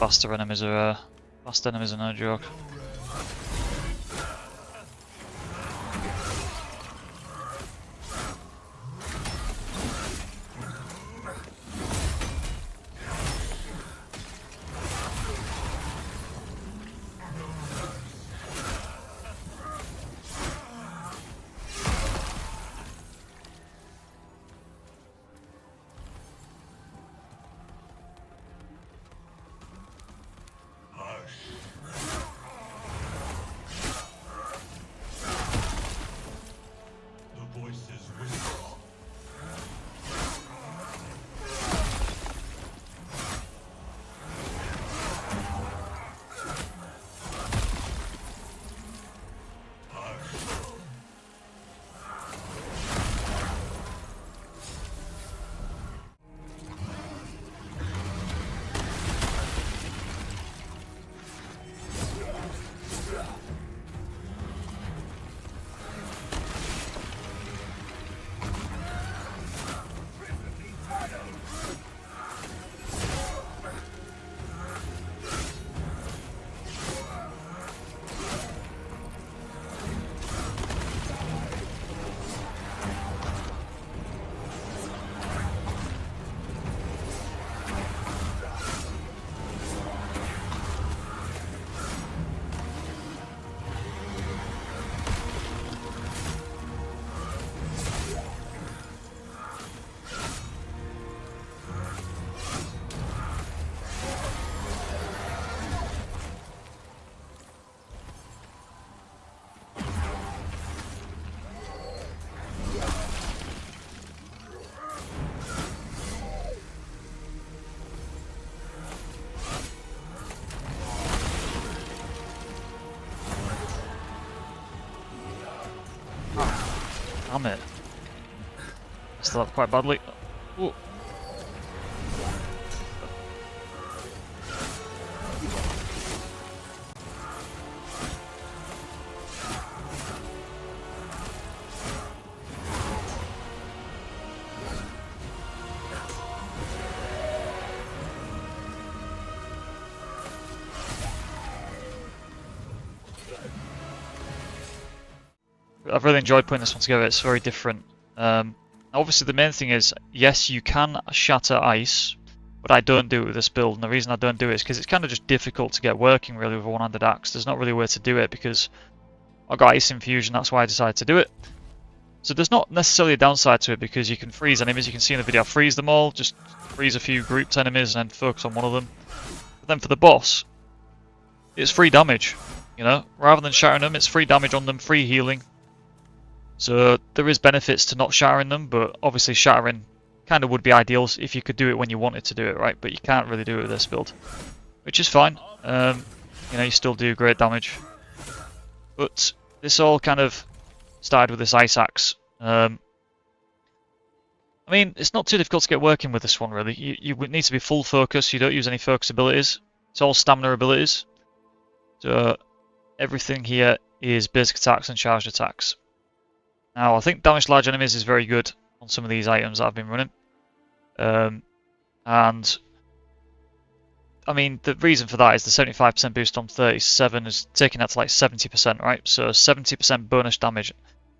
faster enemies are no joke. Damn it. Still up quite badly. Ooh. I've really enjoyed putting this one together. It's very different. Obviously the main thing is, yes, you can shatter ice, but I don't do it with this build, and the reason I don't do it is because it's kind of just difficult to get working really with a one-handed axe. There's not really a way to do it because I've got ice infusion, that's why I decided to do it. So there's not necessarily a downside to it because you can freeze enemies. You can see in the video I freeze them all, just freeze a few grouped enemies and then focus on one of them. But then for the boss, it's free damage, you know? Rather than shattering them, it's free damage on them, free healing. So there is benefits to not shattering them, but obviously shattering kind of would be ideal if you could do it when you wanted to do it, right? But you can't really do it with this build, which is fine. You know, you still do great damage. But this all kind of started with this ice axe. I mean, it's not too difficult to get working with this one, really. You would need to be full focus. You don't use any focus abilities. It's all stamina abilities. So everything here is basic attacks and charged attacks. Now, I think damage to large enemies is very good on some of these items that I've been running. And, I mean, the reason for that is the 75% boost on 37 is taking that to like 70%, right? So 70% bonus damage.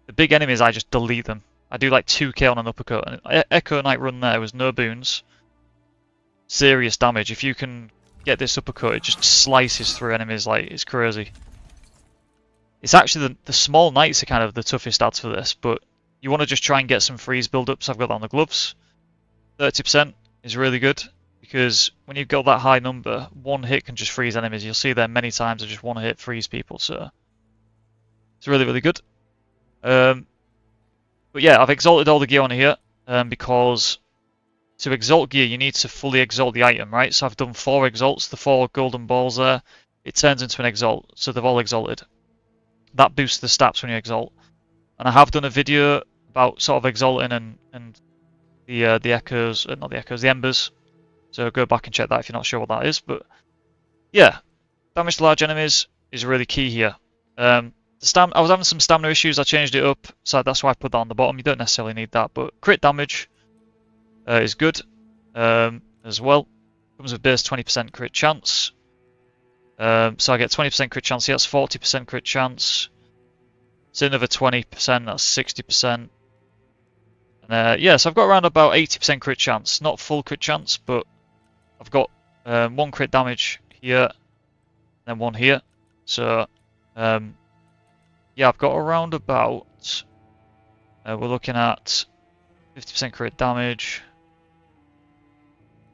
The big enemies, I just delete them. I do like 2k on an uppercut. And Echo Knight run there was no boons. Serious damage. If you can get this uppercut, it just slices through enemies like it's crazy. It's actually the small knights are kind of the toughest ads for this, but you want to just try and get some freeze build-ups. I've got that on the gloves. 30% is really good, because when you've got that high number, one hit can just freeze enemies. You'll see there many times I just one hit freeze people, so it's really, really good. But yeah, I've exalted all the gear on here, because to exalt gear you need to fully exalt the item, right? So I've done 4 exalts, the 4 golden balls there. It turns into an exalt, so they've all exalted. That boosts the stats when you exalt. And I have done a video about sort of exalting and the echoes, not the echoes, the embers. So go back and check that if you're not sure what that is. But yeah, damage to large enemies is really key here. I was having some stamina issues, I changed it up, so that's why I put that on the bottom. You don't necessarily need that, but crit damage is good as well. Comes with base 20% crit chance. So I get 20% crit chance. Yeah, that's 40% crit chance. It's another 20%. That's 60%. And yeah, so I've got around about 80% crit chance. Not full crit chance, but I've got 1 crit damage here, and then 1 here. So yeah, I've got around about. We're looking at 50% crit damage.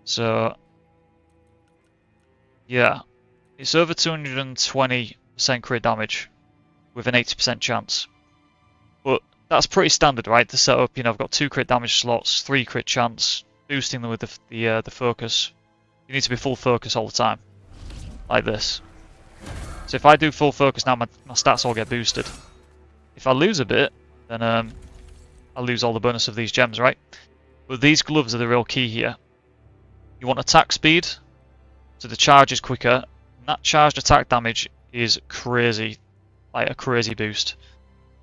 So yeah, it's over 220% crit damage with an 80% chance. But that's pretty standard, right? The setup, you know, I've got 2 crit damage slots, 3 crit chance, boosting them with the focus. You need to be full focus all the time, like this. So if I do full focus now, my stats all get boosted. If I lose a bit, then I lose all the bonus of these gems, right? But these gloves are the real key here. You want attack speed, so the charge is quicker. And that charged attack damage is crazy, like a crazy boost.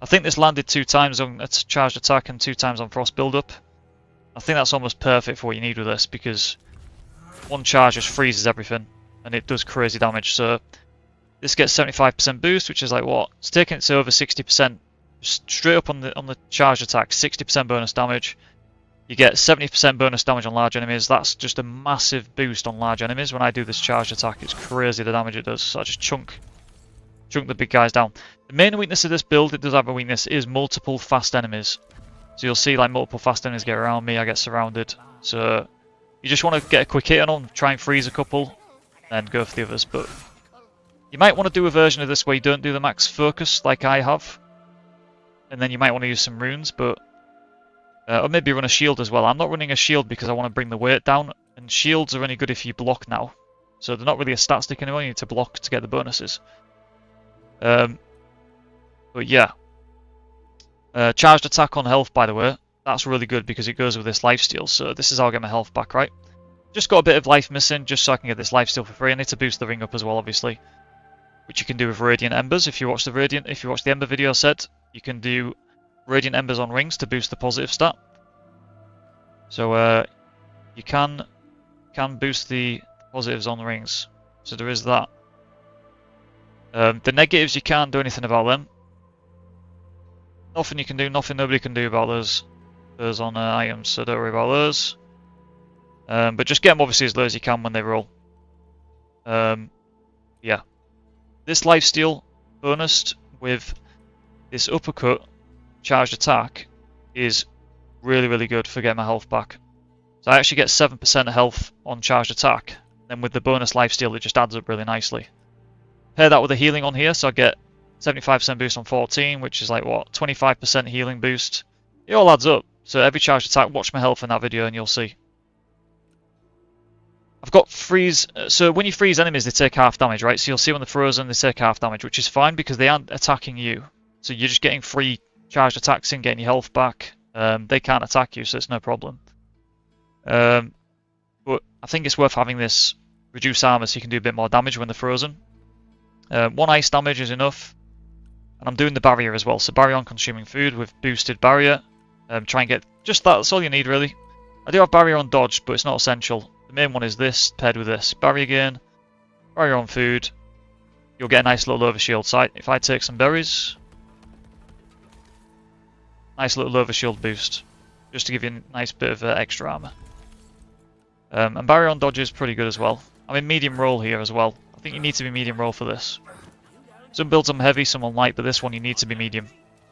I think this landed 2 times on a charged attack and 2 times on frost build-up. I think that's almost perfect for what you need with this, because 1 charge just freezes everything, and it does crazy damage. So this gets 75% boost, which is like what? It's taking it to over 60%. Straight up on the charged attack, 60% bonus damage. You get 70% bonus damage on large enemies. That's just a massive boost on large enemies. When I do this charged attack, it's crazy the damage it does. So I just chunk the big guys down. The main weakness of this build, it does have a weakness, is multiple fast enemies. So you'll see like multiple fast enemies get around me, I get surrounded. So you just want to get a quick hit on them, try and freeze a couple, and go for the others. But you might want to do a version of this where you don't do the max focus like I have. And then you might want to use some runes, but or maybe run a shield as well. I'm not running a shield because I want to bring the weight down, and shields are only good if you block now. So they're not really a stat stick anymore, you need to block to get the bonuses. But yeah. Charged attack on health, by the way, that's really good because it goes with this lifesteal. So this is how I get my health back, right? Just got a bit of life missing just so I can get this lifesteal for free. I need to boost the ring up as well, obviously, which you can do with Radiant Embers. If you watch the Ember video I said, you can do Radiant Embers on rings to boost the positive stat. So you can boost the positives on rings. So there is that. The negatives, you can't do anything about them. Nothing you can do, nobody can do about those on items, so don't worry about those. But just get them obviously as low as you can when they roll. Yeah. This lifesteal bonused with this uppercut charged attack is really, really good for getting my health back. So I actually get 7% health on charged attack. Then with the bonus lifesteal, it just adds up really nicely. Pair that with a healing on here, so I get 75% boost on 14, which is like what, 25% healing boost. It all adds up. So every charged attack, watch my health in that video and you'll see. I've got freeze, so when you freeze enemies they take half damage, right? So you'll see when they're frozen they take half damage, which is fine because they aren't attacking you. So you're just getting free charged attacks in, getting your health back. They can't attack you, so it's no problem. But I think it's worth having this reduced armor so you can do a bit more damage when they're frozen. 1 ice damage is enough. And I'm doing the barrier as well, so barrier on consuming food with boosted barrier. Try and get just that, that's all you need really. I do have barrier on dodge, but it's not essential. The main one is this, paired with this. Barrier gain, barrier on food. You'll get a nice little overshield sight. If I take some berries, nice little overshield boost, just to give you a nice bit of extra armor. And barrier on dodge is pretty good as well. I'm in medium roll here as well. I think you need to be medium roll for this. Some builds I'm heavy, some on light, but this one you need to be medium,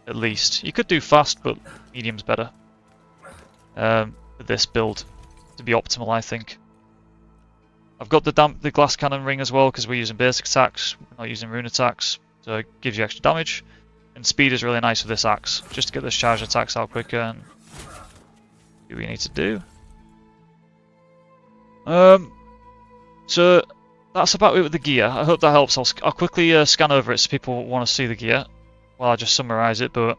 at least. You could do fast, but medium's better. For this build, to be optimal, I think. I've got the glass cannon ring as well, because we're using basic attacks, we're not using rune attacks, so it gives you extra damage. And speed is really nice with this axe, just to get those charged attacks out quicker and do what you need to do. So that's about it with the gear. I hope that helps. I'll quickly scan over it so people want to see the gear while I just summarise it. But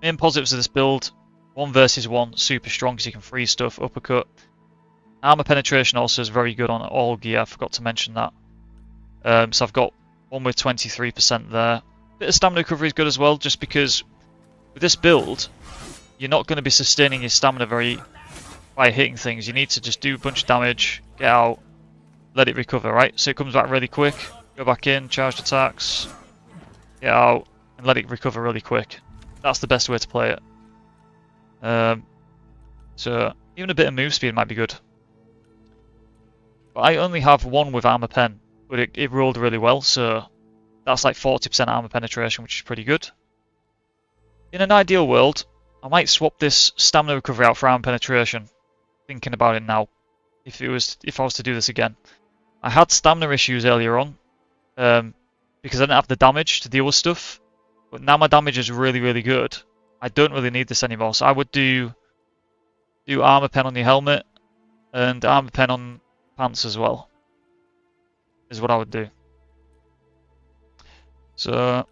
main positives of this build: 1 versus 1, super strong because you can freeze stuff, uppercut. Armor penetration also is very good on all gear. I forgot to mention that. So I've got one with 23% there. Bit of stamina recovery is good as well, just because with this build you're not going to be sustaining your stamina very by hitting things. You need to just do a bunch of damage, get out, let it recover, right? So it comes back really quick, go back in, charged attacks, get out, and let it recover really quick. That's the best way to play it. So even a bit of move speed might be good. But I only have one with armor pen, but it rolled really well, so that's like 40% armor penetration, which is pretty good. In an ideal world, I might swap this stamina recovery out for armor penetration. Thinking about it now, if I was to do this again. I had stamina issues earlier on, because I didn't have the damage to deal with stuff. But now my damage is really, really good. I don't really need this anymore, so I would do armor pen on your helmet and armor pen on pants as well. Is what I would do. So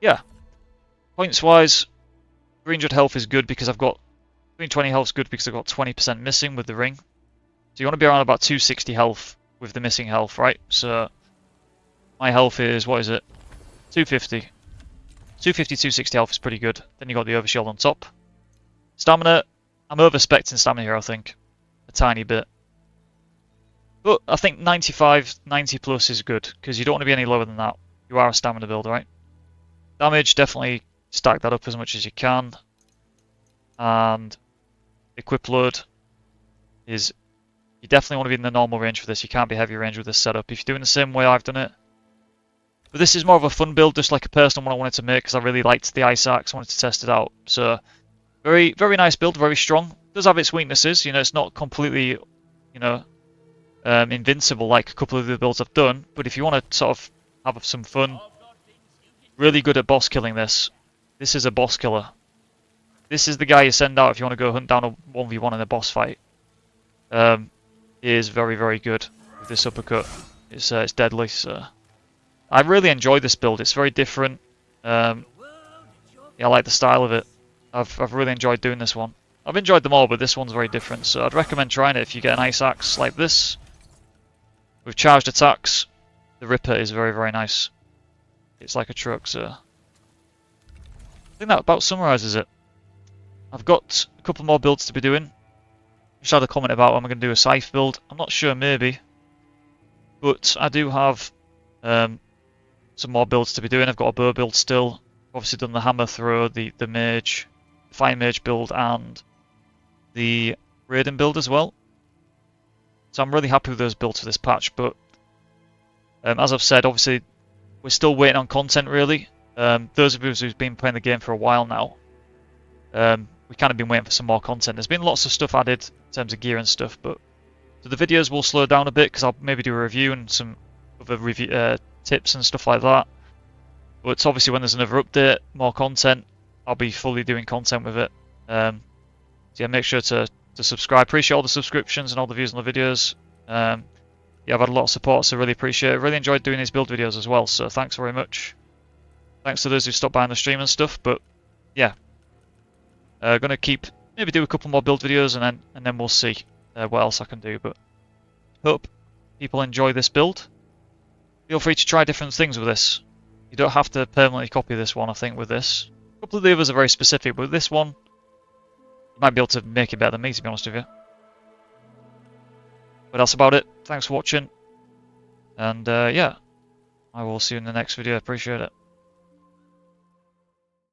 yeah, points wise, 300 health is good because I've got 320 health is good because I've got 20% missing with the ring. So you want to be around about 260 health with the missing health, right? So my health is, what is it? 250. 250, 260 health is pretty good. Then you got the overshield on top. Stamina, I'm over-specting stamina here, I think. A tiny bit. But I think 95, 90 plus is good, because you don't want to be any lower than that. You are a stamina builder, right? Damage, definitely stack that up as much as you can. And equip load is, you definitely want to be in the normal range for this. You can't be heavy range with this setup. If you're doing the same way I've done it. But this is more of a fun build, just like a personal one I wanted to make, because I really liked the ice axe, I wanted to test it out. So, very, very nice build, very strong. It does have its weaknesses, you know, it's not completely, you know, invincible like a couple of the builds I've done. But if you want to sort of have some fun, really good at boss killing this. This is a boss killer. This is the guy you send out if you want to go hunt down a 1v1 in a boss fight. He is very, very good with this uppercut. It's deadly, so I really enjoy this build. It's very different. Yeah, I like the style of it. I've really enjoyed doing this one. I've enjoyed them all, but this one's very different. So I'd recommend trying it if you get an ice axe like this with charged attacks. The Ripper is very, very nice. It's like a truck, so I think that about summarises it. I've got a couple more builds to be doing. Just had a comment about when I'm going to do a scythe build. I'm not sure, maybe, but I do have some more builds to be doing. I've got a bow build still. Obviously done the hammer throw, the mage, fire mage build, and the raiden build as well. So I'm really happy with those builds for this patch. But as I've said, obviously we're still waiting on content really. Those of us who've been playing the game for a while now, we've kind of been waiting for some more content. There's been lots of stuff added in terms of gear and stuff, but so the videos will slow down a bit because I'll maybe do a review and some other review tips and stuff like that. But obviously when there's another update, more content, I'll be fully doing content with it. So yeah, make sure to subscribe. Appreciate all the subscriptions and all the views on the videos. Yeah, I've had a lot of support, so really appreciate it. Really enjoyed doing these build videos as well, so thanks very much. Thanks to those who stopped by on the stream and stuff, but yeah. Gonna maybe do a couple more build videos and then we'll see what else I can do. But hope people enjoy this build. Feel free to try different things with this. You don't have to permanently copy this one, I think, with this. A couple of the others are very specific, but with this one, you might be able to make it better than me, to be honest with you. But that's about it. Thanks for watching. And yeah, I will see you in the next video. Appreciate it.